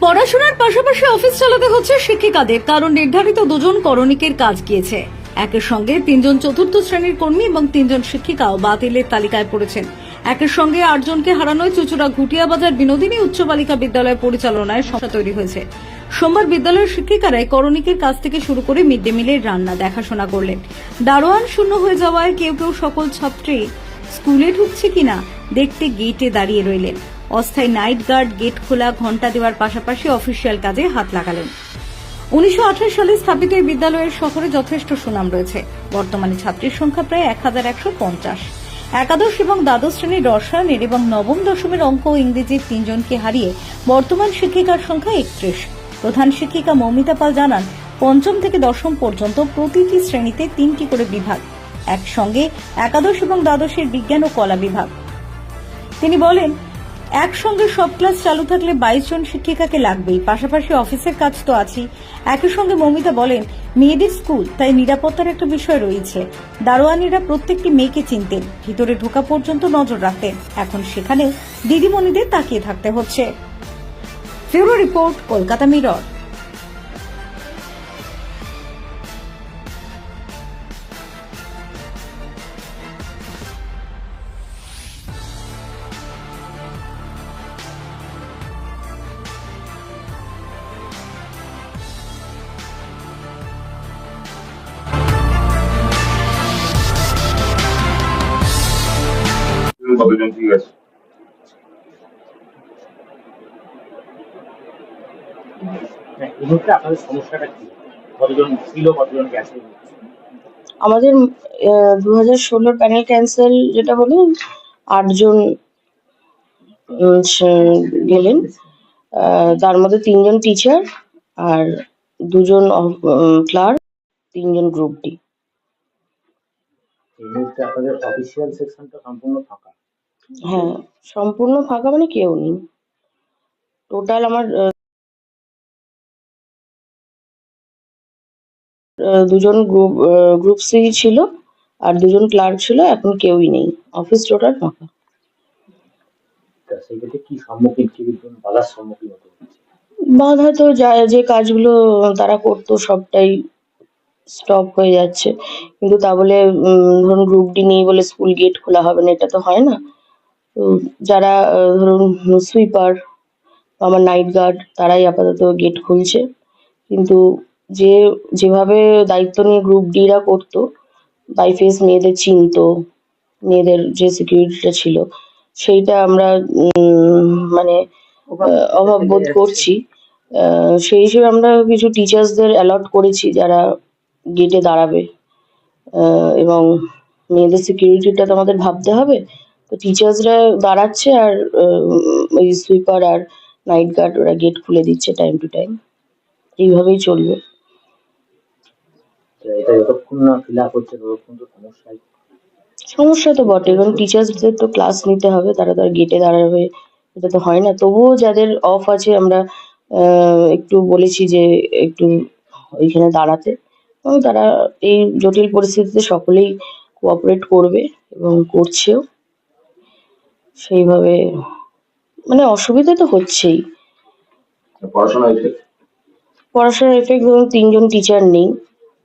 পড়াশোনার পাশাপাশি অফিস চালাতে হচ্ছে শিক্ষিকাদের, কারণ নির্ধারিত দুজন করণিকের কাজ গিয়েছে। একের সঙ্গে 3 জন চতুর্থ শ্রেণীর কর্মী এবং 3 জন শিক্ষিকাও বাতিলের তালিকায় পড়েছেন। একের সঙ্গে 8 জনকে হারানোয় চুচুড়া ঘুটিয়াবাজার বিনোদিনী উচ্চ বালিকা বিদ্যালয় পরিচালনায় সমস্যা তৈরি হয়েছে। সোমবার বিদ্যালয়ের শিক্ষিকারাই করণিকের কাজ থেকে শুরু করে মিড ডে মিলের রান্না দেখাশোনা করলেন। দারোয়ান শূন্য হয়ে যাওয়ায় কেউ কেউ সকল ছাত্রী স্কুলে ঢুকছে কিনা দেখতে গেটে দাঁড়িয়ে রইলেন। অস্থায়ী নাইট গার্ড গেট খোলা, ঘণ্টা দেওয়ার পাশাপাশি অফিসিয়াল কাজে হাত লাগালেন। 1928 সালে স্থাপিত এই বিদ্যালয়ের শহরে যথেষ্ট সুনাম রয়েছে। বর্তমানে ছাত্রীর সংখ্যা প্রায় 1150। একাদশ এবং দ্বাদশ শ্রেণীর রসায়নের এবং নবম দশমের অঙ্ক ও ইংরেজির 3 জনকে হারিয়ে বর্তমান শিক্ষিকার সংখ্যা 31। প্রধান শিক্ষিকা মৌমিতা পাল জানান, পঞ্চম থেকে দশম পর্যন্ত প্রতিটি শ্রেণীতে 3টি করে বিভাগ, একসঙ্গে একাদশ এবং দ্বাদশের বিজ্ঞান ও কলা বিভাগ। তিনি বলেন, একসঙ্গে সব ক্লাস চালু থাকলে 22 জন শিক্ষিকাকে লাগবেই, পাশাপাশি অফিসের কাজ তো আছেই। একই সঙ্গে মৌমিতা বলেন, মেয়েদের স্কুল, তাই নিরাপত্তার একটা বিষয় রয়েছে। দারোয়ানিরা প্রত্যেকটি মেয়েকে চিনতেন, ভিতরে ঢোকা পর্যন্ত নজর রাখতেন। এখন সেখানেও দিদিমণিদের তাকিয়ে থাকতে হচ্ছে। Bureau report, Kolkata mirror. কতজন ঠিক আছে? এই মুহূর্তে আপনাদের সমস্যাটা কি? কতজন ছিল, কতজন গেছে? আমাদের 2016 প্যানেল ক্যান্সেল যেটা হলো, 8 জন গেলেন। তার মধ্যে 3 জন টিচার আর 2 জন ক্লার্ক, 3 জন গ্রুপ ডি। এই মুহূর্তে আপনাদের অফিসিয়াল সেকশনটা সম্পূর্ণ ফাঁকা। হ্যাঁ, সম্পূর্ণ ফাঁকা মানে কেউ নেই। টোটাল আমার 2 জন গ্রুপ সি ছিল আর 2 জন ক্লার্ক ছিল, এখন কেউই নেই, অফিস টোটাল ফাঁকা। তা সেক্ষেত্রে কি সম্মুখীন, কি বাধার সম্মুখীন হতে হচ্ছে? বাধা তো যে কাজগুলো তারা করতো সবটাই স্টপ হয়ে যাচ্ছে, কিন্তু তা বলে ধরুন গ্রুপ ডি নেই বলে স্কুল গেট খোলা হবে না, এটা তো হয় না। তো যারা ধরুন সুইপার, আমার নাইট গার্ড, তারাই আপাতত গেট খুলছে। কিন্তু যেভাবে দায়িত্ব নিয়ে গ্রুপ ডিরা করতো, বাই ফেস মেয়েদের চিনতো, মেয়েদের যে সিকিউরিটিটা ছিল, সেইটা আমরা মানে অভাব বোধ করছি। সেই হিসেবে আমরা কিছু টিচার্সদের অ্যালট করেছি যারা গেটে দাঁড়াবে, এবং মেয়েদের সিকিউরিটিটা তো আমাদের ভাবতে হবে। তো টিচার্সরা দাঁড়াচ্ছে আর ওই সুইপার আর নাইট গার্ড ওরা গেট খুলে দিচ্ছে টাইম টু টাইম। এইভাবেই চলবে। এটা যতক্ষণ না ফিল আপ হচ্ছে ততক্ষণ তো সমস্যা তো বটে, কারণ টিচার্সদের তো ক্লাস নিতে হবে, তারা তো আর গেটে দাঁড়াবে এটা তো হয় না। তবুও যাদের অফ আছে আমরা একটু বলেছি যে একটু ওইখানে দাঁড়াতে, এবং তারা এই জটিল পরিস্থিতিতে সকলেই কোঅপারেট করবে এবং করছেও। সেইভাবে মানে অসুবিধা তো হচ্ছেই। পড়াশোনার এফেক্ট ধরুন 3 জন টিচার নেই,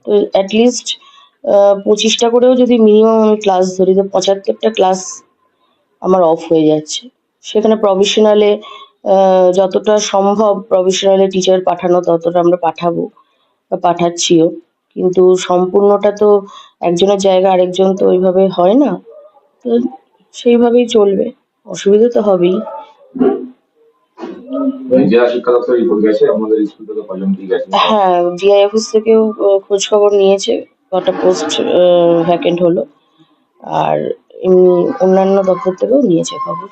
তো অ্যাটলিস্ট 25টা করেও যদি মিনিমাম আমি ক্লাস ধরি, তো 75টা ক্লাস আমার অফ হয়ে যাচ্ছে। সেখানে প্রভিশনালে যতটা সম্ভব প্রভিশনালে টিচার পাঠানো ততটা আমরা পাঠাবো বা পাঠাচ্ছিও, কিন্তু সম্পূর্ণটা তো একজনের জায়গা আরেকজন তো ওইভাবে হয় না। তো সেইভাবেই চলবে, অসুবিধা তো হবেই। জেলা শিক্ষা দপ্তর রিপোর্ট গেছে আমাদের স্কুল থেকে কজন ঠিক আছে? হ্যাঁ, ডিআই অফিস থেকেও খোঁজ খবর নিয়েছে, কটা পোস্ট ভ্যাকেন্ট হলো, আর এমনি অন্যান্য দপ্তর থেকেও নিয়েছে খবর।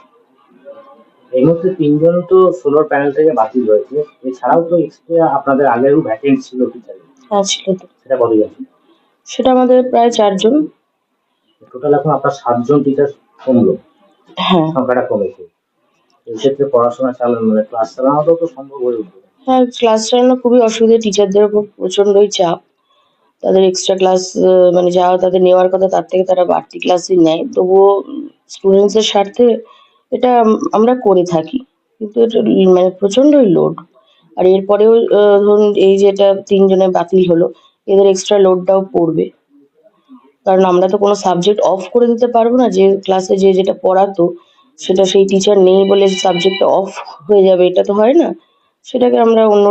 এই মুহূর্তে 3 জন তো সোলার প্যানেল থেকে বাতিল হয়েছে, এছাড়াও তো এক্সট্রা আপনাদের আগেও ভ্যাকেন্ট ছিল টিচারের। হ্যাঁ, ছিল তো। সেটা কতজন? সেটা আমাদের প্রায় 4 জন। টোটাল এখন আপনার 7 জন টিচার কমলো, হ্যাঁ সংখ্যাটা কমেছে। এই ক্ষেত্রে পড়াশোনা চালানো মানে ক্লাস চালানোটাও তো সম্ভব হয়ে উঠবে। হ্যাঁ, ক্লাস চালানো খুবই অসুবিধা, টিচারদের উপর প্রচন্ডই চাপ। তাদের এক্সট্রা ক্লাস মানে যা তাদের নেওয়ার কথা তার থেকে তারা বাড়তি ক্লাসই নেয়, তবুও স্টুডেন্টসের স্বার্থে এটা আমরা করে থাকি, কিন্তু এটা মানে প্রচন্ডই লোড। আর এরপরেও ধরুন এই যেটা 3 জনের বাতিল হলো, এদের এক্সট্রা লোডটাও পড়বে। কারণ আমরা তো কোনো সাবজেক্ট অফ করে দিতে পারবো না, যে ক্লাসে যে যেটা পড়াতো সেটা সেই টিচার নেই বলে সাবজেক্টটা অফ হয়ে যাবে, এটা তো হয় না। সেটাকে আমরা অন্য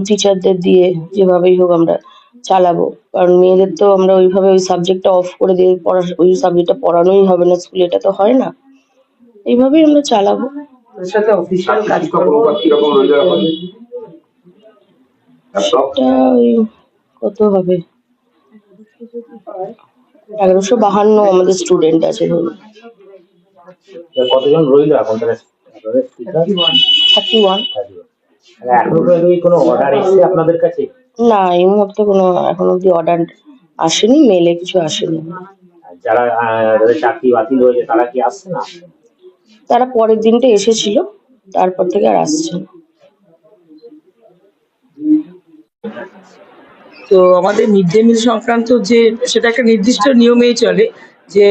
টিচারদের দিয়ে যেভাবেই হোক আমরা চালাবো। কারণ মেয়েদের তো আমরা ওইভাবে ওই সাবজেক্টটা অফ করে দিয়ে ওই সাবজেক্টটা পড়ানোই হবে না স্কুলে, এটা তো হয় না। এইভাবেই আমরা চালাবো। এর সাথে অফিসিয়াল কাজকর্ম কিরকম রয়েছে এখন? সেটা ওই কত হবে, 1152 আমাদের স্টুডেন্ট আছে ধরুন। কতজন রইলো এখন তাহলে? 31। এখনো কি কোনো অর্ডার এসেছে আপনাদের কাছে? না, এই মুহূর্তে কোনো এখন অব্দি অর্ডার আসেনি, মেলে কিছু আসেনি। যারা যাদের চাকরি বাতিল হয়েছে তারা কি আসছে না? তারা পরের দিনটা এসেছিল, তারপর থেকে আর আসছে না। তো আমাদের মিড ডে মিল সংক্রান্ত যে সেটা একটা নির্দিষ্ট নিয়মেই চলে, যে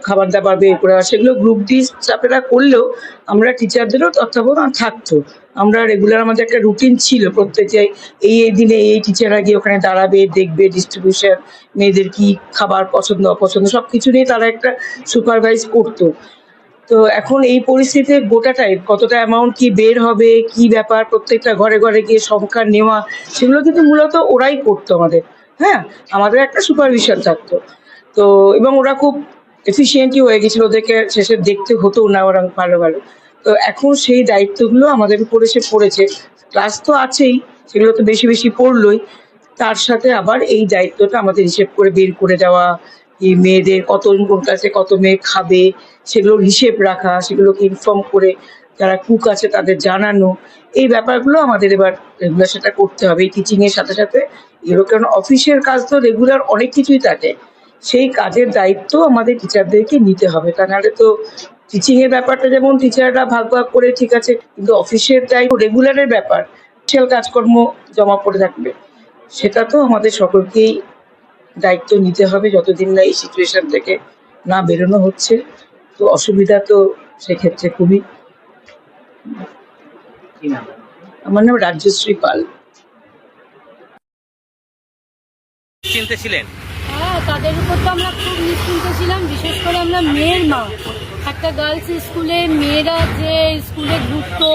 খাবার দাবার বের করা, সেগুলো গ্রুপ ডি স্টাফেরা করলেও আমরা টিচারদেরও তত্ত্বাবধান থাকতো। আমরা রেগুলার আমাদের একটা রুটিন ছিল, প্রত্যেকে এই দিনে এই টিচাররা গিয়ে ওখানে দাঁড়াবে, দেখবে ডিস্ট্রিবিউশন, মেয়েদের কি খাবার পছন্দ অপছন্দ সব কিছু নিয়ে তারা একটা সুপারভাইজ করতো। তো এখন এই পরিস্থিতিতে গোটাটাই কতটা অ্যামাউন্ট কি বের হবে, কি ব্যাপার, প্রত্যেকটা ঘরে ঘরে গিয়ে সংখ্যা নেওয়া, সেগুলো কিন্তু মূলত ওরাই করতো আমাদের। হ্যাঁ, আমাদের একটা সুপারভিশন থাকতো। তো এবং ওরা খুব এফিসিয়েন্টই হয়ে গেছিল, ওদেরকে শেষে দেখতে হতো না ওরা ভালো ভালো। তো এখন সেই দায়িত্বগুলো আমাদের উপরে এসে পড়েছে। ক্লাস তো আছেই, সেগুলো তো বেশি বেশি পড়লোই, তার সাথে আবার এই দায়িত্বটা আমাদের হিসেব করে বের করে দেওয়া, এই মেয়েদের কত কোন ক্লাসে কত মেয়ে খাবে সেগুলোর হিসেব রাখা, সেগুলোকে ইনফর্ম করে যারা কুক আছে তাদের জানানো, এই ব্যাপারগুলো আমাদের এবার রেগুলার সেটা করতে হবে এই টিচিং এর সাথে সাথে। এগুলো কারণ অফিসের কাজ তো রেগুলার অনেক কিছুই থাকে, সেই কাজের দায়িত্ব আমাদের টিচারদেরকে নিতে হবে। তা নাহলে তো টিচিং এর ব্যাপারটা যেমন টিচাররা ভাগ ভাগ করে ঠিক আছে, কিন্তু অফিসের দায়িত্ব রেগুলারের ব্যাপার, অফিসিয়াল কাজকর্ম জমা পড়ে থাকবে, সেটা তো আমাদের সকলকেই দায়িত্ব নিতে হবে যতদিন না এই সিচুয়েশন থেকে না বেরোনো হচ্ছে। তো অসুবিধা তো সেক্ষেত্রে খুবই। আমার নাম রাজ্যশ্রী পাল। চিন্তা ছিলেন? হ্যাঁ, তাদের উপর তো আমরা খুব নিশ্চিন্ত ছিলাম, বিশেষ করে আমরা মেয়ের মা। একটা গার্লস স্কুলে মেয়েরা যে স্কুলে ঢুকতো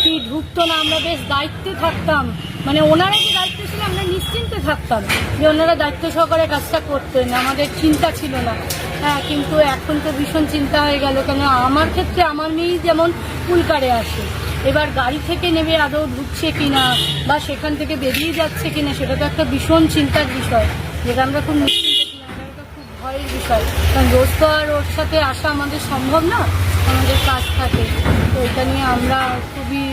কি ঢুকতো না, আমরা বেশ দায়িত্বে থাকতাম। মানে ওনারা যে দায়িত্ব ছিল আমরা নিশ্চিন্তে থাকতাম যে ওনারা দায়িত্ব সহকারে কাজটা করতেন, আমাদের চিন্তা ছিল না। হ্যাঁ, কিন্তু এখন তো ভীষণ চিন্তা হয়ে গেল, কেন আমার ক্ষেত্রে আমার মেয়েই যেমন পুলকারে আসে, এবার গাড়ি থেকে নেমে আদৌ ঢুকছে কিনা বা সেখান থেকে বেরিয়ে যাচ্ছে কিনা, সেটা তো একটা ভীষণ চিন্তার বিষয়, যেটা আমরা খুব নিশ্চিন্ত ছিলাম। এটা খুব ভয়ের বিষয়, কারণ রোজ তো আর ওর সাথে আসা আমাদের সম্ভব না, আমাদের কাজ থাকে। তো এটা নিয়ে আমরা খুবই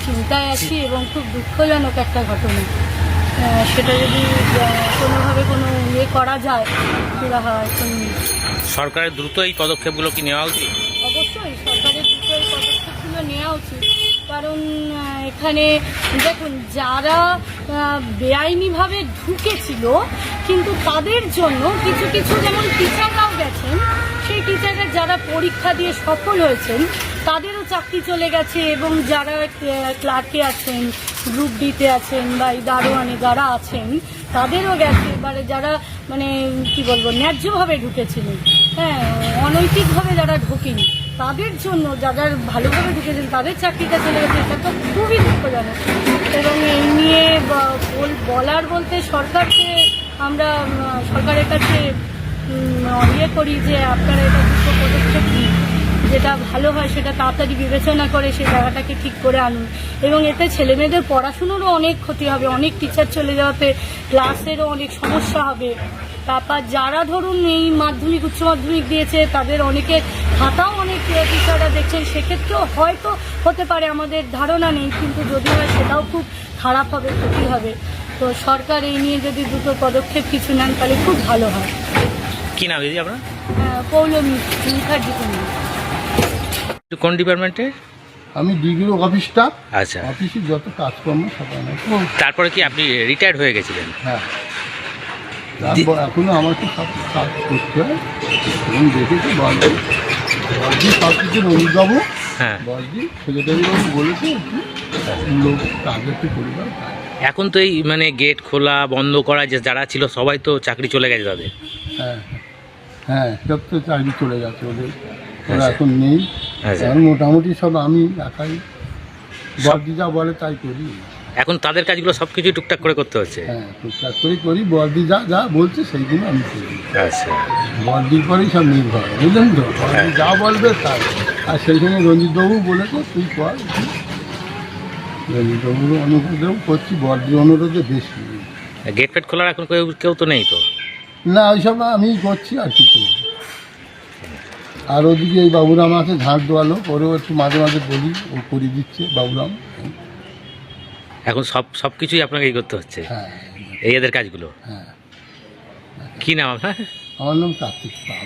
চিন্তায় আছি এবং খুব দুঃখজনক একটা ঘটনা। সেটা যদি কোনোভাবে কোনো ইয়ে করা যায় পুরা হয়। সরকারের দ্রুত এই পদক্ষেপগুলো কি নেওয়া উচিত? অবশ্যই সরকারের দ্রুত এই পদক্ষেপগুলো নেওয়া উচিত, কারণ এখানে দেখুন যারা বেআইনিভাবে ঢুকেছিল, কিন্তু তাদের জন্য কিছু কিছু যেমন টিচাররাও গেছেন, সেই টিচাররা যারা পরীক্ষা দিয়ে সফল হয়েছেন তাদেরও চাকরি চলে গেছে, এবং যারা ক্লার্কে আছেন, গ্রুপ ডিতে আছেন বা এই দারোয়ানে যারা আছেন তাদেরও গেছে। এবারে যারা মানে কি বলবো ন্যায্যভাবে ঢুকেছিলেন, হ্যাঁ অনৈতিকভাবে যারা ঢোকেনি, তাদের জন্য যারা ভালোভাবে ঢুকেছেন তাদের চাকরিটা চলে গেছে, এটা তো খুবই দুঃখজনক। এবং এই নিয়ে বলার বলতে সরকারকে আমরা সরকারের কাছে ইয়ে করি যে আপনারা এটা দ্রুত পদক্ষেপ নিন, যেটা ভালো হয় সেটা তাড়াতাড়ি বিবেচনা করে সেই জায়গাটাকে ঠিক করে আনুন। এবং এতে ছেলেমেয়েদের পড়াশুনোরও অনেক ক্ষতি হবে, অনেক টিচার চলে যাওয়াতে ক্লাসেরও অনেক সমস্যা হবে। তারপর যারা ধরুন এই মাধ্যমিক উচ্চ মাধ্যমিক দিয়েছে তাদের অনেকে খাতাও অনেক টিচাররা দেখছেন, সেক্ষেত্রেও হয়তো হতে পারে, আমাদের ধারণা নেই, কিন্তু যদি হয় সেটাও খুব খারাপ হবে, ক্ষতি হবে। তো সরকার এই নিয়ে যদি দ্রুত পদক্ষেপ কিছু নেন তাহলে খুব ভালো হয়। কি নাম দিদি আপনার? পৌলমী মুখার্জি। কোন ডিপার্টমেন্টে? আমি ডিগ্রি অফিস স্টাফ। আচ্ছা, অফিসের যত কাজকর্ম সব আমার। তারপরে কি আপনি রিটায়ার্ড হয়ে গেছিলেন? হ্যাঁ, তারপর এখনো আমাকে সব কাজ করতে হয় এবং দেখেছি বসদি সব কিছু রবি বাবু, হ্যাঁ, বসদি সেক্রেটারি বাবু বলেছে লোক কাজের পরিবার কাজ। এখন তো এই মানে গেট খোলা বন্ধ করা যে যারা ছিল সবাই তো চাকরি চলে গেছে তাদের। হ্যাঁ হ্যাঁ, সব তো চাকরি চলে গেছে ওদের, ওরা আচ্ছা। এখন নেই। আচ্ছা। এখন মোটামুটি সব আমি একাই বর্দি যা বলে তাই করি। এখন তাদের কাজগুলো সব কিছুই টুকটাক করে করতে হচ্ছে। হ্যাঁ, টুকটাক করে করি, বর্দি যা যা বলছে সেইগুলো আমি করি। আচ্ছা। বর্দির পরেই সব নির্ভর, বুঝলেন তো, বর্দি যা বলবে তাই। আর সেইখানে রঞ্জিতবাবু বলেছে তুই কর, রঞ্জিতবাবুর অনুরোধেও করছি, বর্দির অনুরোধে বেশি। গেট ফেট খোলার এখন কেউ কেউ তো নেই তো। না ওইসব আমি করছি আর কি করবো। আর ওদিকে এই বাবুরাম আছে ঝাঁট দেওয়ালো, ওরেও একটু মাঝে মাঝে বলি, ও করে দিচ্ছে বাবুরাম। এখন সব কিছুই আপনাকেই করতে হচ্ছে হ্যাঁ এই এদের কাজগুলো। হ্যাঁ, কি নাম আপনার? আমার নাম কার্তিক পাল।